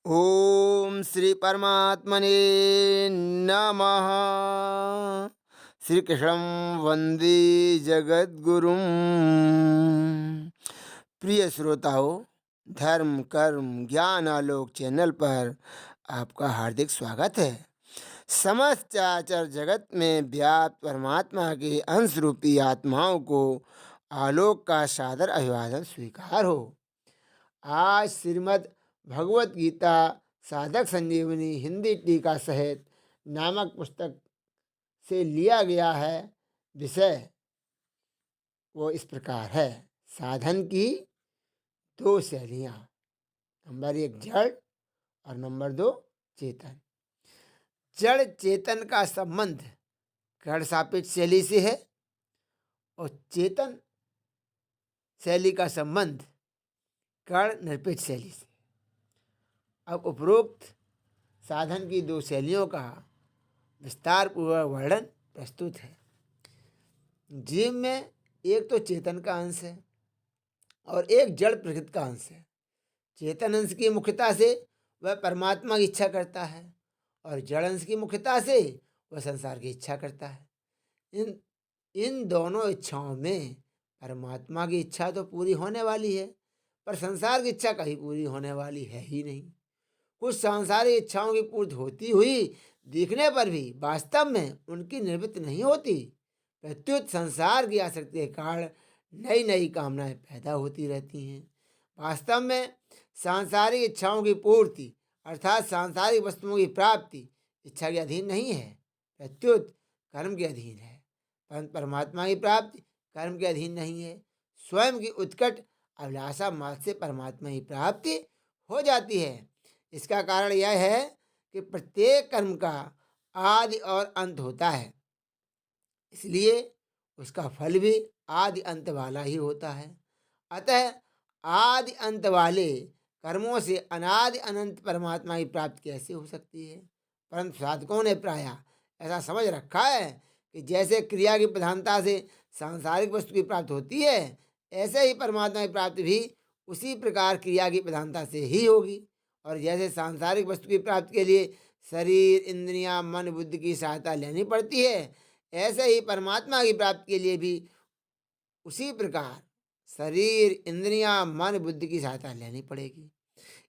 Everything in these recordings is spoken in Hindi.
ओम श्री परमात्मने नमः। श्री कृष्णं वंदे जगद्गुरुं। प्रिय श्रोताओं, धर्म कर्म ज्ञान आलोक चैनल पर आपका हार्दिक स्वागत है। समस्त चराचर जगत में व्याप्त परमात्मा के अंश रूपी आत्माओं को आलोक का सादर अभिवादन स्वीकार हो। आज श्रीमद् भगवत गीता साधक संजीवनी हिंदी टीका सहित नामक पुस्तक से लिया गया है। विषय वो इस प्रकार है: साधन की दो शैलियाँ। नंबर 1 जड़ और नंबर 2 चेतन। जड़ चेतन का संबंध कर्ण सापेक्ष शैली से है और चेतन शैली का संबंध कर्ण निरपेक्ष शैली से। अब उपरोक्त साधन की दो शैलियों का विस्तार पूर्वक वर्णन प्रस्तुत है। जीव में एक तो चेतन का अंश है और एक जड़ प्रकृति का अंश है। चेतन अंश की मुख्यता से वह परमात्मा की इच्छा करता है और जड़ अंश की मुख्यता से वह संसार की इच्छा करता है। इन इन दोनों इच्छाओं में परमात्मा की इच्छा तो पूरी होने वाली है, पर संसार की इच्छा कहीं पूरी होने वाली है ही नहीं। कुछ सांसारिक इच्छाओं की पूर्ति होती हुई दिखने पर भी वास्तव में उनकी निवृत्ति नहीं होती। प्रत्युत संसार की आसक्ति के कारण नई नई कामनाएं पैदा होती रहती हैं। वास्तव में सांसारिक इच्छाओं की पूर्ति अर्थात सांसारिक वस्तुओं की प्राप्ति इच्छा के अधीन नहीं है, प्रत्युत कर्म के अधीन है। परंतु परमात्मा की प्राप्ति कर्म के अधीन नहीं है। स्वयं की उत्कट अभिलाषा मात्र से परमात्मा की प्राप्ति हो जाती है। इसका कारण यह है कि प्रत्येक कर्म का आदि और अंत होता है, इसलिए उसका फल भी आदि अंत वाला ही होता है। अतः आदि अंत वाले कर्मों से अनादि अनंत परमात्मा की प्राप्ति कैसे हो सकती है? परंतु साधकों ने प्रायः ऐसा समझ रखा है कि जैसे क्रिया की प्रधानता से सांसारिक वस्तु की प्राप्ति होती है, ऐसे ही परमात्मा की प्राप्ति भी उसी प्रकार क्रिया की प्रधानता से ही होगी। और जैसे सांसारिक वस्तु की प्राप्ति के लिए शरीर इंद्रियां मन बुद्धि की सहायता लेनी पड़ती है, ऐसे ही परमात्मा की प्राप्ति के लिए भी उसी प्रकार शरीर इंद्रियां मन बुद्धि की सहायता लेनी पड़ेगी।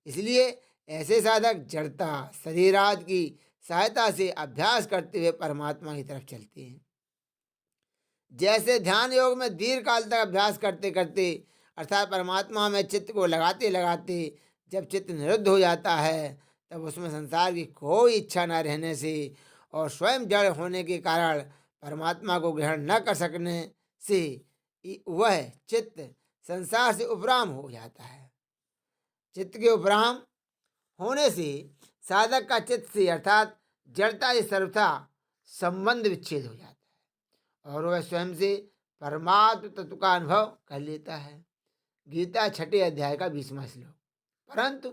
इसलिए ऐसे साधक जड़ता शरीर आदि की सहायता से अभ्यास करते हुए परमात्मा की तरफ चलते हैं। जैसे ध्यान योग में दीर्घ काल तक अभ्यास करते करते अर्थात परमात्मा में चित्त को लगाते लगाते जब चित्त निरुद्ध हो जाता है, तब उसमें संसार की कोई इच्छा न रहने से और स्वयं जड़ होने के कारण परमात्मा को ग्रहण न कर सकने से वह चित्त संसार से उपराम हो जाता है। चित्त के उपराम होने से साधक का चित्त से अर्थात जड़ता से सर्वथा संबंध विच्छेद हो जाता है और वह स्वयं से परमात्म तत्व का अनुभव कर लेता है। गीता 6 अध्याय का 20वां श्लोक। परंतु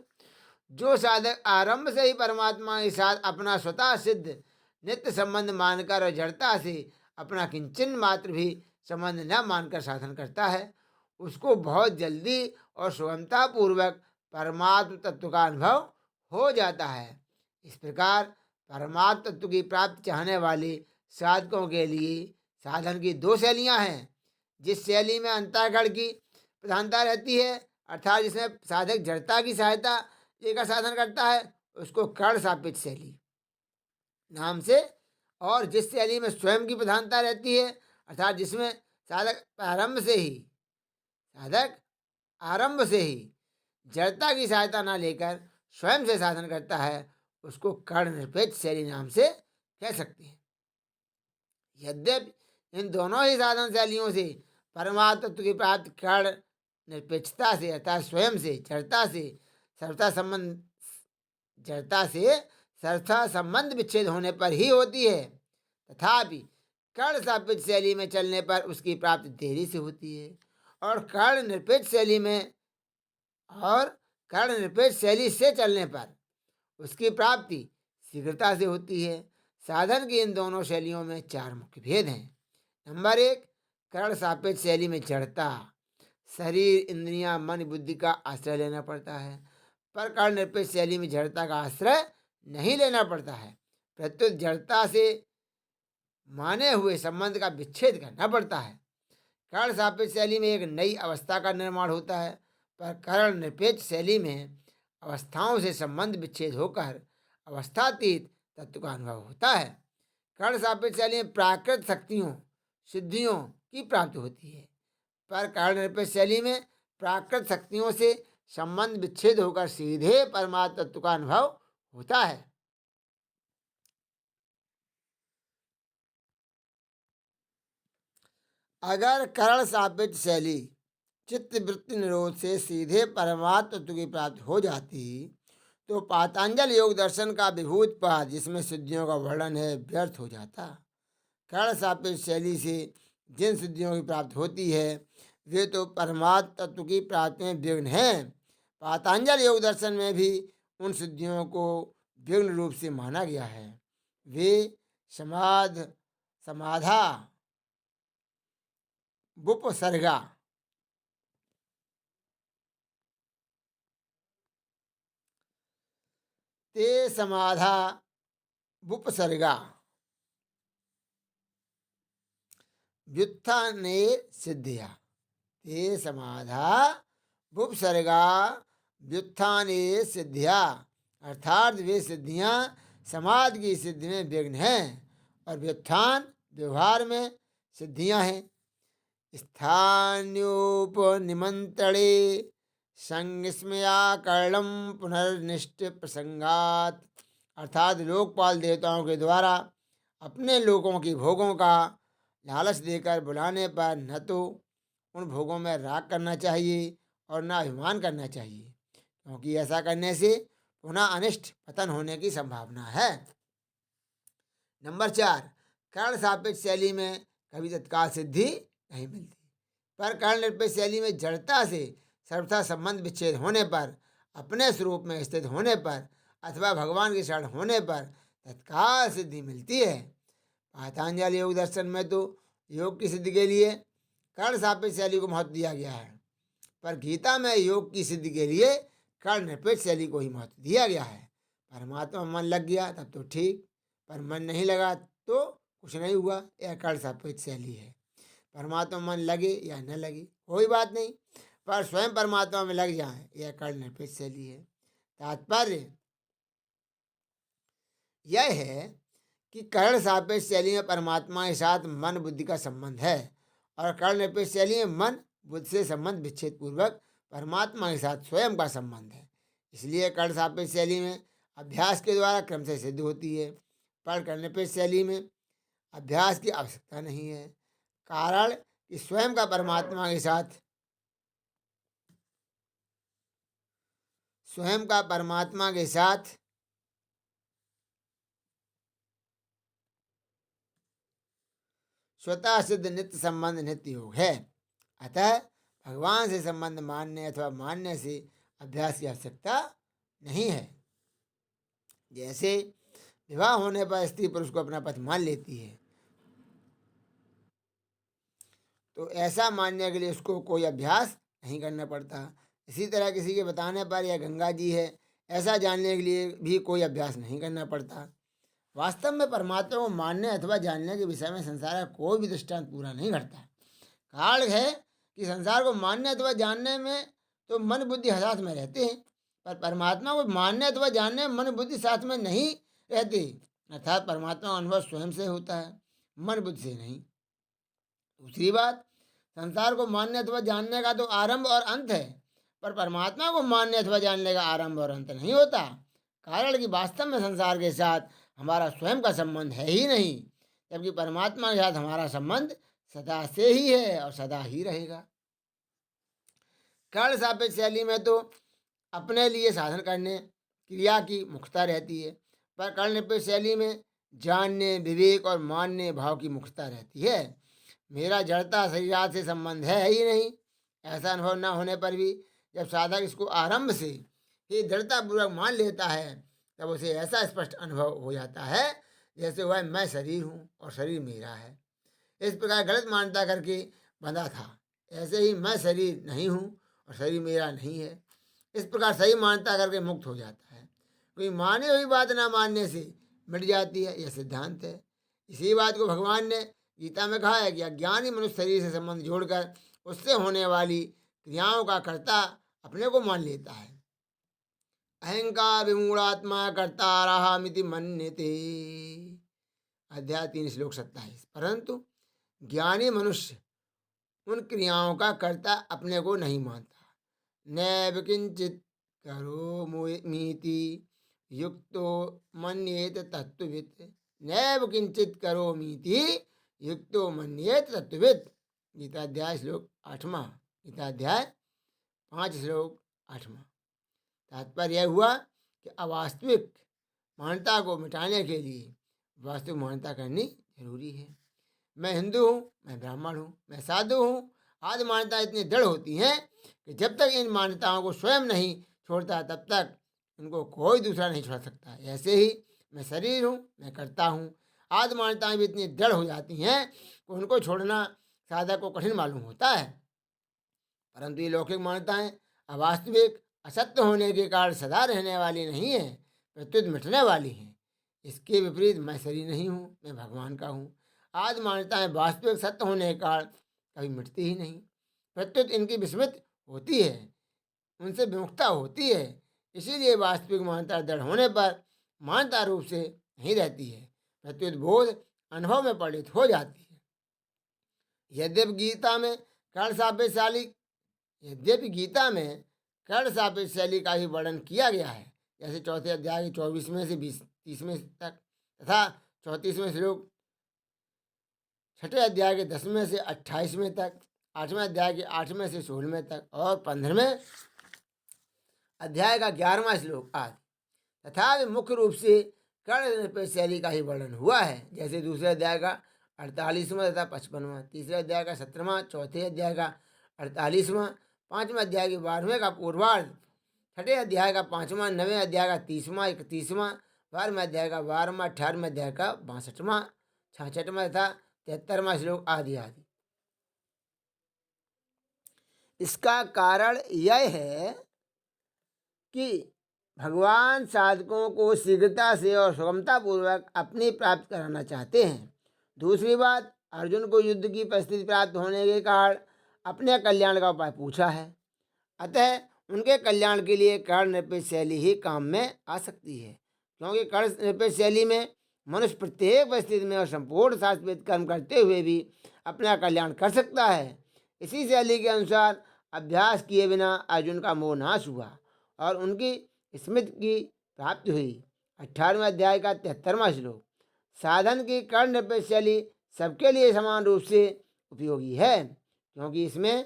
जो साधक आरंभ से ही परमात्मा के साथ अपना स्वतः सिद्ध नित्य संबंध मानकर और जड़ता से अपना किंचन मात्र भी संबंध न मानकर साधन करता है, उसको बहुत जल्दी और सुगमता पूर्वक परमात्म तत्व का अनुभव हो जाता है। इस प्रकार परमात्म तत्व की प्राप्ति चाहने वाले साधकों के लिए साधन की दो शैलियाँ हैं। जिस शैली में अंतःकरण की प्रधानता रहती है अर्थात जिसमें साधक जड़ता की सहायता लेकर साधन करता है, उसको कर्ण सापेक्ष शैली नाम से, और जिस शैली में स्वयं की प्रधानता रहती है अर्थात जिसमें साधक आरंभ से ही जड़ता की सहायता न लेकर स्वयं से साधन करता है, उसको कर्ण निरपेक्ष शैली नाम से कह सकते हैं। यद्यपि इन दोनों ही साधन शैलियों से परमात्म तत्व की प्राप्ति कर्ण निरपेक्षता से अर्थात स्वयं से जड़ता संबंध विच्छेद होने पर ही होती है। तथापि कर्ण सापेक्ष शैली में चलने पर उसकी प्राप्ति देरी से होती है और कर्ण निरपेक्ष शैली से चलने पर उसकी प्राप्ति शीघ्रता से होती है। साधन की इन दोनों शैलियों में 4 मुख्य भेद हैं। नंबर 1 कर्ण सापेक्ष शैली में जड़ता शरीर इंद्रियां मन बुद्धि का आश्रय लेना पड़ता है, पर काल निरपेक्ष शैली में जड़ता का आश्रय नहीं लेना पड़ता है, प्रत्युत जड़ता से माने हुए संबंध का विच्छेद करना पड़ता है। कारण सापेक्ष शैली में एक नई अवस्था का निर्माण होता है, पर कारण निरपेक्ष शैली में अवस्थाओं से संबंध विच्छेद होकर अवस्थातीत तत्व का अनुभव होता है। कारण सापेक्ष शैली में प्राकृत शक्तियों सिद्धियों की प्राप्ति होती है, पर कारण निरपेक्ष शैली में प्राकृत शक्तियों से संबंध विच्छेद होकर सीधे परमात्म तत्व का अनुभव होता है। अगर करण सापेक्ष शैली चित्त वृत्ति निरोध से सीधे परमात्म तत्व की प्राप्ति हो जाती तो पातंजल योग दर्शन का विभूत पाद जिसमें सिद्धियों का वर्णन है व्यर्थ हो जाता। कर्ण सापेक्ष शैली से जिन सिद्धियों की प्राप्ति होती है वे तो परमात्म तत्व की प्राप्ति में विघ्न हैं। पातंजल योग दर्शन में भी उन सिद्धियों को विघ्न रूप से माना गया है। वे समाधा बुपसर्गा ते समाधा बुपसर्गा व्युत्थाने सिद्धिया ते समाधा बुपसर्गा व्युत्थाने सिद्धिया, अर्थात वे सिद्धियां समाधि की सिद्धि में विघ्न हैं और व्युत्थान व्यवहार में सिद्धियां हैं। स्थान्योपनिमंत्रणे संस्मयाकरणम पुनर्निष्ठ प्रसंगात, अर्थात लोकपाल देवताओं के द्वारा अपने लोगों की भोगों का लालच देकर बुलाने पर न तो उन भोगों में राग करना चाहिए और न अभिमान करना चाहिए, क्योंकि ऐसा करने से पुनः अनिष्ट पतन होने की संभावना है। नंबर 4, कर्ण सापेक्ष शैली में कभी तत्काल सिद्धि नहीं मिलती, पर कर्ण निरपेक्ष शैली में जड़ता से सर्वथा संबंध विच्छेद होने पर, अपने स्वरूप में स्थित होने पर अथवा भगवान के शरण होने पर तत्काल सिद्धि मिलती है। पातंजल योग दर्शन में तो योग की सिद्धि के लिए कर्ण सापेक्ष शैली को महत्व दिया गया है, पर गीता में योग की सिद्धि के लिए कर्ण निरपेक्ष शैली को ही महत्व दिया गया है। परमात्मा मन लग गया तब तो ठीक, पर मन नहीं लगा तो कुछ नहीं हुआ, यह कर्ण सापेक्ष शैली है। परमात्मा मन लगे या न लगे कोई बात नहीं, पर स्वयं परमात्मा में लग जाए यह कर्ण निरपेक्ष शैली है। तात्पर्य यह है कि कर्ण सापेक्ष शैली में परमात्मा के साथ मन बुद्धि का संबंध है और कर्ण निरपेक्ष शैली में मन बुद्धि से संबंध विच्छेद पूर्वक परमात्मा के साथ स्वयं का संबंध है। इसलिए कर्ण सापेक्ष शैली में अभ्यास के द्वारा क्रम से सिद्ध होती है, पर कर्ण निरपेक्ष शैली में अभ्यास की आवश्यकता नहीं है, कारण कि स्वयं का परमात्मा के साथ स्वतः सिद्ध नित्य संबंध नित्य योग है। अतः भगवान से संबंध मानने अथवा मानने से अभ्यास की आवश्यकता नहीं है। जैसे विवाह होने पर स्त्री पुरुष को अपना पति मान लेती है, तो ऐसा मानने के लिए उसको कोई अभ्यास नहीं करना पड़ता। इसी तरह किसी के बताने पर यह गंगा जी है ऐसा जानने के लिए भी कोई अभ्यास नहीं करना पड़ता। वास्तव में परमात्मा को मानने अथवा जानने के विषय में संसार का कोई भी दृष्टांत पूरा नहीं घटता। कारण है कि संसार को मानने अथवा जानने में तो मन बुद्धि साथ में रहते हैं, पर परमात्मा को मानने अथवा जानने में मन बुद्धि साथ में नहीं रहती, अर्थात परमात्मा का अनुभव स्वयं से होता है, मन बुद्धि से नहीं। दूसरी बात, संसार को मानने अथवा जानने का तो आरंभ और अंत है, पर परमात्मा को मानने अथवा जानने का आरंभ और अंत नहीं होता। कारण कि वास्तव में संसार के साथ हमारा स्वयं का संबंध है ही नहीं, जबकि परमात्मा के साथ हमारा संबंध सदा से ही है और सदा ही रहेगा। कर्ण सापेक्ष शैली में तो अपने लिए साधन करने क्रिया की मुख्यता रहती है, पर कर्ण निरपेक्ष शैली में जानने विवेक और मानने भाव की मुख्यता रहती है। मेरा जड़ता शरीर से संबंध है ही नहीं, ऐसा अनुभव न होने पर भी जब साधक इसको आरंभ से ही दृढ़तापूर्वक मान लेता है तब उसे ऐसा स्पष्ट अनुभव हो जाता है जैसे वह मैं शरीर हूँ और शरीर मेरा है। इस प्रकार गलत मान्यता करके बंधा था, ऐसे ही मैं शरीर नहीं हूँ और शरीर मेरा नहीं है। इस प्रकार सही मान्यता करके मुक्त हो जाता है। कोई माने हुई बात ना मानने से मिट जाती है, यह सिद्धांत है। इसी बात को भगवान ने गीता में कहा है कि अज्ञानी मनुष्य शरीर से संबंध जोड़कर उससे होने वाली क्रियाओं का कर्ता अपने को मान लेता है। अहंकार विमूढ़ात्मा कर्ता रहामिति मन्यते। अध्याय 3 श्लोक 27। परंतु ज्ञानी मनुष्य उन क्रियाओं का कर्ता अपने को नहीं मानता। नैव किंचित करोमीति युक्तो मन्येत तत्त्ववित्। नैव किंचित करोमीति युक्तो मन्येत तत्त्ववित्। गीता अध्याय श्लोक 8वां। गीता अध्याय 5 श्लोक 8वां। तात्पर्य यह हुआ कि अवास्तविक मान्यता को मिटाने के लिए वास्तविक मान्यता करनी जरूरी है। मैं हिंदू हूँ, मैं ब्राह्मण हूँ, मैं साधु हूँ आदि मान्यता इतनी दृढ़ होती हैं कि जब तक इन मान्यताओं को स्वयं नहीं छोड़ता तब तक इनको कोई दूसरा नहीं छोड़ सकता। ऐसे ही मैं शरीर हूँ, मैं करता हूँ आदि मान्यताएं भी इतनी दृढ़ हो जाती हैं कि उनको छोड़ना साधक को कठिन मालूम होता है। परंतु ये लौकिक मान्यताएं अवास्तविक असत्य होने के कारण सदा रहने वाली नहीं है, प्रत्युत मिटने वाली हैं। इसके विपरीत मैं शरीर नहीं हूँ, मैं भगवान का हूँ आदि मान्यताएं वास्तविक सत्य होने के कारण कभी मिटती ही नहीं, प्रत्युत इनकी विस्मृति होती है, उनसे विमुखता होती है। इसीलिए वास्तविक मान्यता दृढ़ होने पर मान्यता रूप से नहीं रहती है, प्रत्युत बोध अनुभव में परिणित हो जाती है। यद्यपि गीता में कर्ण सापेक्ष शैली का ही वर्णन किया गया है, जैसे 4 अध्याय के 24वें से 30वें तक तथा 34वें श्लोक 6 अध्याय के 10वें से 28वें तक, 8वें अध्याय के 8वें से 16वें तक और 15वें अध्याय का 11वां श्लोक आदि। तथा मुख्य रूप से कर्ण निरपेक्ष शैली का ही वर्णन हुआ है, जैसे 2 अध्याय का 48वां तथा 55वां, 3 अध्याय का 17वां, 4 अध्याय का 48वां, 5वें अध्याय के 12वें का पूर्वार्ध, 6 अध्याय का 5वां, 9वें अध्याय का 30वां, 31वां, 12वें अध्याय का 12वां, 18वें अध्याय का 62वां, 66वां तथा 73वां श्लोक आदि आदि। इसका कारण यह है कि भगवान साधकों को शीघ्रता से और सुगमता पूर्वक अपनी प्राप्त कराना चाहते हैं। दूसरी बात, अर्जुन को युद्ध की परिस्थिति प्राप्त होने के कारण अपने कल्याण का उपाय पूछा है, अतः उनके कल्याण के लिए कर्ण निरपेक्ष शैली ही काम में आ सकती है, क्योंकि कर्ण निरपेक्ष शैली में मनुष्य प्रत्येक परिस्थिति में और संपूर्ण शास्त्रीय कर्म करते हुए भी अपना कल्याण कर सकता है। इसी शैली के अनुसार अभ्यास किए बिना अर्जुन का मोह नाश हुआ और उनकी स्मृति की प्राप्ति हुई। 18वें अध्याय का 73वां श्लोक। साधन की कर्ण निरपेक्ष शैली सबके लिए समान रूप से उपयोगी है, क्योंकि इसमें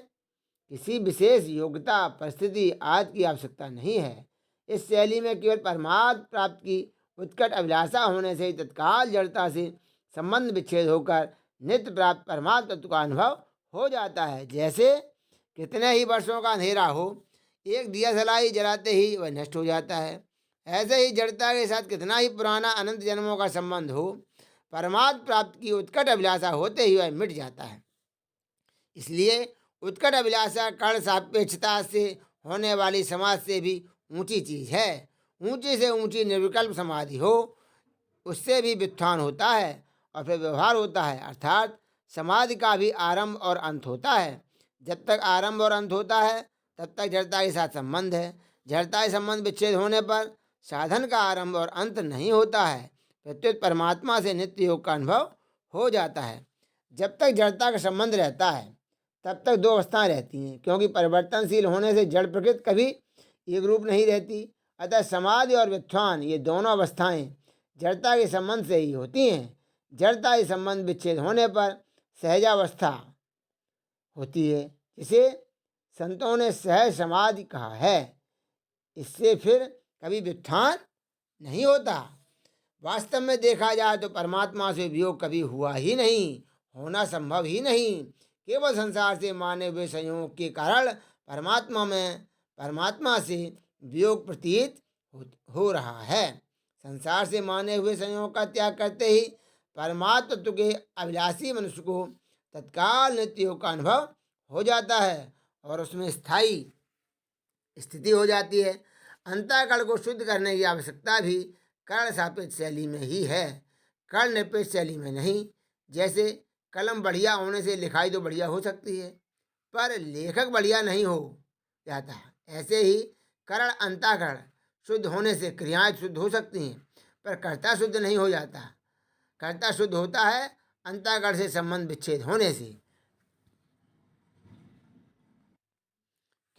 किसी विशेष योग्यता, परिस्थिति आदि की आवश्यकता नहीं है। इस शैली में केवल परमार्थ प्राप्ति की उत्कट अभिलाषा होने से ही तत्काल जड़ता से संबंध विच्छेद होकर नित्य प्राप्त परमात्म तत्व का अनुभव हो जाता है। जैसे कितने ही वर्षों का अंधेरा हो, एक दिया जलाई जलाते ही वह नष्ट हो जाता है, ऐसे ही जड़ता के साथ कितना ही पुराना अनंत जन्मों का संबंध हो, परमात्म प्राप्ति की उत्कट अभिलाषा होते ही वह मिट जाता है। इसलिए उत्कट अभिलाषा कर्ण सापेक्षता से होने वाली समाधि से भी ऊंची चीज है। ऊंची से ऊंची निर्विकल्प समाधि हो, उससे भी व्युत्थान होता है और फिर व्यवहार होता है, अर्थात समाधि का भी आरंभ और अंत होता है। जब तक आरंभ और अंत होता है तब तक जड़ता के साथ संबंध है। जड़ता के संबंध विच्छेद होने पर साधन का आरंभ और अंत नहीं होता है, प्रत्युत परमात्मा से नित्य योग का अनुभव हो जाता है। जब तक जड़ता का संबंध रहता है तब तक 2 अवस्थाएं रहती हैं, क्योंकि परिवर्तनशील होने से जड़ प्रकृति कभी एक रूप नहीं रहती। अतः समाधि और व्युत्थान ये दोनों अवस्थाएं जड़ता के संबंध से ही होती हैं। जड़ता के संबंध विच्छेद होने पर सहजावस्था होती है, जिसे संतों ने सहज समाधि कहा है। इससे फिर कभी व्युत्थान नहीं होता। वास्तव में देखा जाए तो परमात्मा से वियोग कभी हुआ ही नहीं, होना संभव ही नहीं। केवल संसार से माने हुए संयोग के कारण परमात्मा से वियोग प्रतीत हो रहा है। संसार से माने हुए संयोग का त्याग करते ही परमात्म तत्व के अभिलाषी मनुष्य को तत्काल नित्य योग का अनुभव हो जाता है और उसमें स्थायी स्थिति हो जाती है। अंतःकरण को शुद्ध करने की आवश्यकता भी कर्ण सापेक्ष शैली में ही है, कर्ण निरपेक्ष शैली में नहीं। जैसे कलम बढ़िया होने से लिखाई तो बढ़िया हो सकती है, पर लेखक बढ़िया नहीं हो जाता। ऐसे ही कर्ण अंतःकरण शुद्ध होने से क्रियाएं शुद्ध हो सकती हैं, पर कर्ता शुद्ध नहीं हो जाता। कर्ता शुद्ध होता है अंतःकरण से संबंध विच्छेद होने से,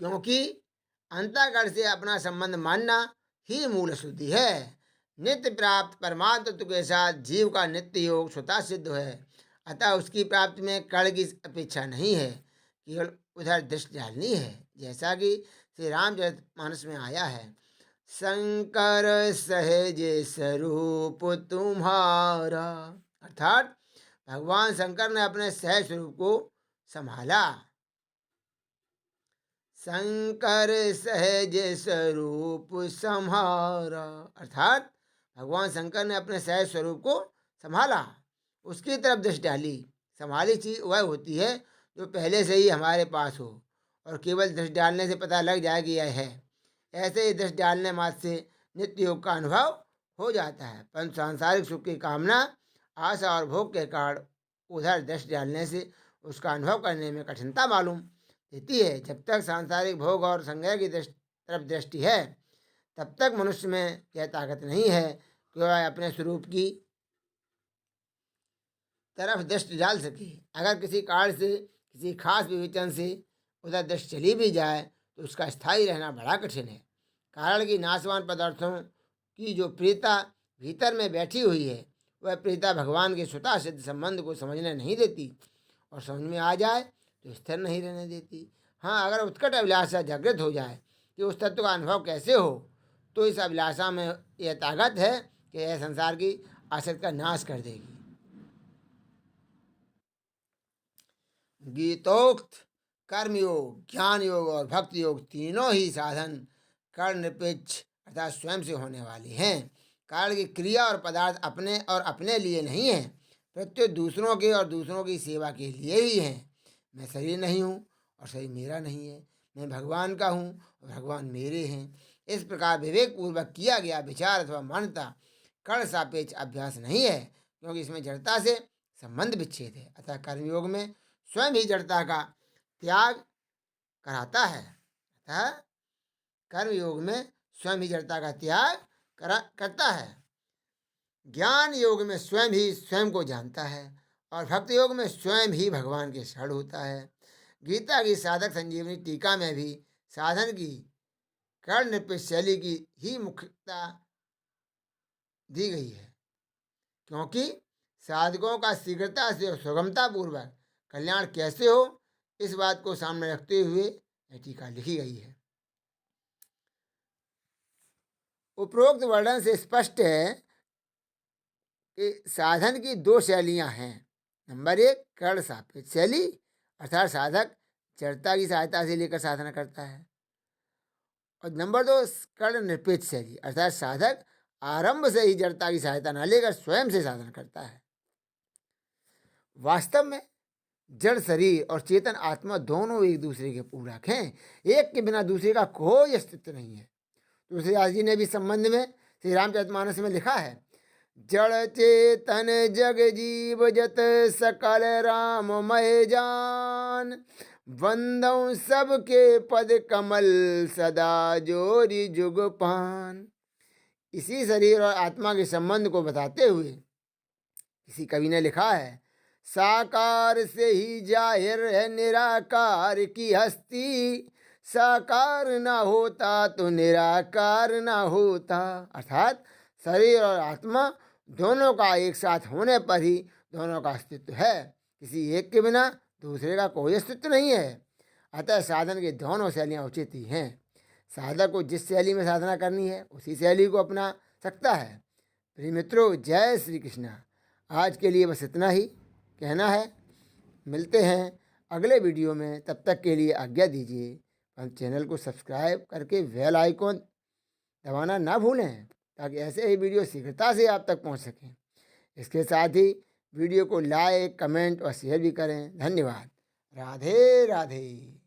क्योंकि अंतःकरण से अपना संबंध मानना ही मूल शुद्धि है। नित्य प्राप्त परमात्म तत्व के साथ जीव का नित्य योग स्वतः सिद्ध है, अतः उसकी प्राप्ति में कर्ण की अपेक्षा नहीं है, केवल उधर दृष्टि डालनी है। जैसा कि श्री रामचरितमानस में आया है, शंकर सहजे स्वरूप तुम्हारा, अर्थात भगवान शंकर ने अपने सहज स्वरूप को संभाला। शंकर सहज स्वरूप संहारा, अर्थात भगवान शंकर ने अपने सहज स्वरूप को संभाला, उसकी तरफ दृष्टि डाली। संभाली चीज वह होती है जो पहले से ही हमारे पास हो और केवल दृष्टि डालने से पता लग जाए कि यह है। ऐसे ही दृष्टि डालने मात्र से नित्य योग का अनुभव हो जाता है, परंतु सांसारिक सुख की कामना, आशा और भोग के कारण उधर दृष्टि डालने से उसका अनुभव करने में कठिनता मालूम देती है। जब तक सांसारिक भोग और संग्रह की तरफ दृष्टि है, तब तक मनुष्य में यह ताकत नहीं है कि वह अपने स्वरूप की तरफ दृष्टि डाल सके। अगर किसी कारण से, किसी खास विवेचन से उधर दृष्टि चली भी जाए तो उसका स्थायी रहना बड़ा कठिन है। कारण कि नाशवान पदार्थों की जो प्रियता भीतर में बैठी हुई है, वह प्रियता भगवान के स्वतः सिद्ध संबंध को समझने नहीं देती, और समझ में आ जाए तो स्थिर नहीं रहने देती। हाँ, अगर उत्कट अभिलाषा जागृत हो जाए कि उस तत्व का अनुभव कैसे हो, तो इस अभिलाषा में यह ताकत है कि यह संसार की आसक्ति का नाश कर देगी। गीतोक्त कर्मयोग, ज्ञान योग और भक्ति योग तीनों ही साधन कर्ण निरपेक्ष अर्थात स्वयं से होने वाले हैं। कारण की क्रिया और पदार्थ अपने और अपने लिए नहीं है, प्रत्युत दूसरों के और दूसरों की सेवा के लिए ही हैं। मैं शरीर नहीं हूँ और शरीर मेरा नहीं है, मैं भगवान का हूँ और भगवान मेरे हैं। इस प्रकार विवेक पूर्वक किया गया विचार अथवा मान्यता कर्ण सापेक्ष अभ्यास नहीं है, क्योंकि इसमें जड़ता से संबंध विच्छेद है। अतः कर्मयोग में स्वयं ही जड़ता का त्याग कराता है। अतः कर्मयोग में स्वयं ही जड़ता का त्याग करता है। ज्ञान योग में स्वयं ही स्वयं को जानता है, और भक्ति योग में स्वयं ही भगवान के शरण होता है। गीता की साधक संजीवनी टीका में भी साधन की कर्ण निरपेक्ष शैली की ही मुख्यता दी गई है, क्योंकि साधकों का शीघ्रता से और सुगमता पूर्वक कल्याण कैसे हो, इस बात को सामने रखते हुए यह टीका लिखी गई है। उपरोक्त वर्णन से स्पष्ट है कि साधन की दो शैलियां हैं। नंबर 1 कर्ण सापेक्ष शैली, अर्थात साधक जड़ता की सहायता से लेकर साधना करता है, और नंबर 2 कर्ण निरपेक्ष शैली, अर्थात साधक आरंभ से ही जड़ता की सहायता न लेकर स्वयं से साधना करता है। वास्तव में जड़ शरीर और चेतन आत्मा दोनों एक दूसरे के पूरक हैं, एक के बिना दूसरे का कोई अस्तित्व नहीं है। तुलसीदास जी ने भी संबंध में श्री रामचरितमानस में लिखा है, जड़ चेतन जग जीव जत सकल राममय जान, वंदौ सबके पद कमल सदा जोरी जुग पान। इसी शरीर और आत्मा के संबंध को बताते हुए किसी कवि ने लिखा है, साकार से ही जाहिर है निराकार की हस्ती, साकार ना होता तो निराकार ना होता। अर्थात शरीर और आत्मा दोनों का एक साथ होने पर ही दोनों का अस्तित्व है, किसी एक के बिना दूसरे का कोई अस्तित्व नहीं है। अतः साधन की दोनों शैलियाँ उचित ही हैं। साधक को जिस शैली में साधना करनी है उसी शैली को अपना सकता है। प्रिय मित्रों, जय श्री कृष्णा। आज के लिए बस इतना ही कहना है। मिलते हैं अगले वीडियो में, तब तक के लिए आज्ञा दीजिए। हम चैनल को सब्सक्राइब करके बेल आइकॉन दबाना ना भूलें, ताकि ऐसे ही वीडियो शीघ्रता से आप तक पहुंच सकें। इसके साथ ही वीडियो को लाइक, कमेंट और शेयर भी करें। धन्यवाद। राधे राधे।